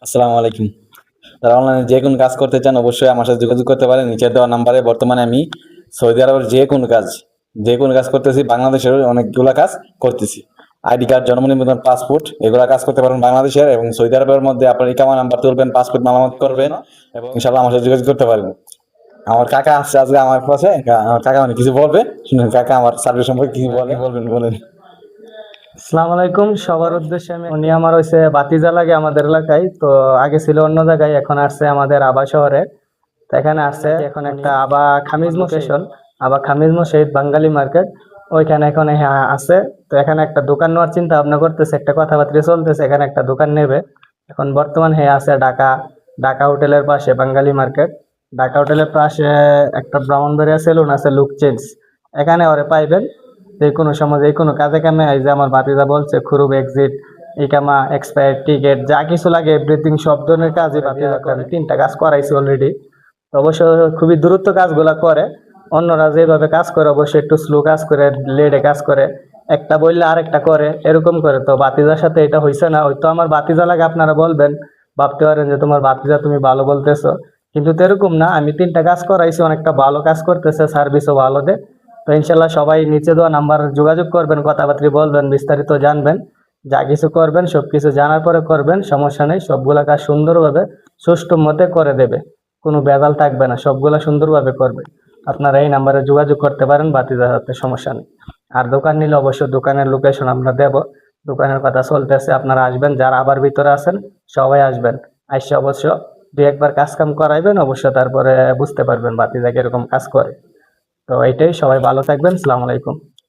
আসসালামু আলাইকুম। যারা অনলাইনে যে কোনো কাজ করতে চান অবশ্যই আমার সাথে যোগাযোগ করতে পারেন। নিচে দেওয়া নাম্বারে বর্তমানে আমি সৌদি আরবের যে কোনো কাজ করতেছি। বাংলাদেশের অনেকগুলা কাজ করতেছি। আইডি কার্ড, জন্ম নিবন্ধন, পাসপোর্ট এগুলা কাজ করতে পারেন বাংলাদেশের, এবং সৌদি আরবের মধ্যে আপনার ইকামা নাম্বার তুলবেন, পাসপোর্ট মারামত করবেন এবং ইনশাআল্লাহ আমার সাথে যোগাযোগ করতে পারবেন। আমার কাকা আসছে আজকে আমার পাশে। আমার কাকা অনেক কিছু বলবে, শুনুন কাকা আমার সার্ভিস সম্পর্কে কি বলবেন বলেন। আসসালামু আলাইকুম। সবার উদ্দেশ্যে উনি আমার হয়েছে বাতিজা লাগে আমাদের এলাকায়। তো আগে ছিল অন্য জায়গায়, এখন আসছে আমাদের আবা শহরে। তো এখানে আসছে এখন একটা আবা খামিজ লোকেশন, আবা খামিজ মসজিদ বাঙালি মার্কেট, ওইখানে এখন আছে। তো এখানে একটা দোকান নেওয়ার চিন্তা ভাবনা করতেছে, একটা কথাবার্তা চলতেছে, এখানে একটা দোকান নেবে। এখন বর্তমান আছে ঢাকা, ঢাকা হোটেলের পাশে বাঙালি মার্কেট। ঢাকা হোটেলের পাশে একটা ব্রাহ্মণবাড়িয়া সেলুন আছে, লুক চেঞ্জ। এখানে ওরে পাইবেন যে কোনো সময় যে কোনো কাজে কামে। এই যে আমার ভাতিজা বলছে খুরুব এক্সিট, ইকামা, এক্সপায়ার টিকেট, যা কিছু লাগে এভরিথিং সব ধরনের কাজই ভাতিজা করে। 3টা কাজ করাইছি অলরেডি। অবশ্য খুবই দ্রুত কাজগুলা করে। অন্যরা যেভাবে কাজ করে অবশ্যই একটু স্লো কাজ করে, লেটে কাজ করে, একটা বললে আরেকটা করে, এরকম করে। তো বাতিজার সাথে এটা হয়েছে না। হয়তো আমার বাতিজা লাগে, আপনারা বলবেন, ভাবতে পারেন যে তোমার বাতিজা তুমি ভালো বলতেছো, কিন্তু তো এরকম না। আমি 3টা কাজ করাইছি, অনেকটা ভালো কাজ করতেছে, সার্ভিসও ভালো দেয়। তো ইনশাল্লাহ সবাই নিচে দেওয়া নাম্বার যোগাযোগ করবেন, কথাবার্তা বলবেন, বিস্তারিত জানবেন। যা কিছু করবেন সবকিছু জানার পরে করবেন, সমস্যা নেই। সবগুলা কাজ সুন্দরভাবে সুষ্ঠু মতে করে দেবে, কোনো ভেজাল থাকবে না, সবগুলা সুন্দরভাবে করবে। আপনারা এই নাম্বারে যোগাযোগ করতে পারেন বাতিদার হাতে, সমস্যা নেই। আর দোকান নিলে অবশ্যই দোকানের লোকেশন আমরা দেব। দোকানের কথা চলতেছে, আপনারা আসবেন, যারা আবার ভিতরে আছেন সবাই আসবেন। আসছে অবশ্য 2-1 বার কাজ কাম করাইবেন, অবশ্য তারপরে বুঝতে পারবেন বাতিজা কিরকম কাজ করে। তো এইটাই, সবাই ভালো থাকবেন। আসসালামু আলাইকুম।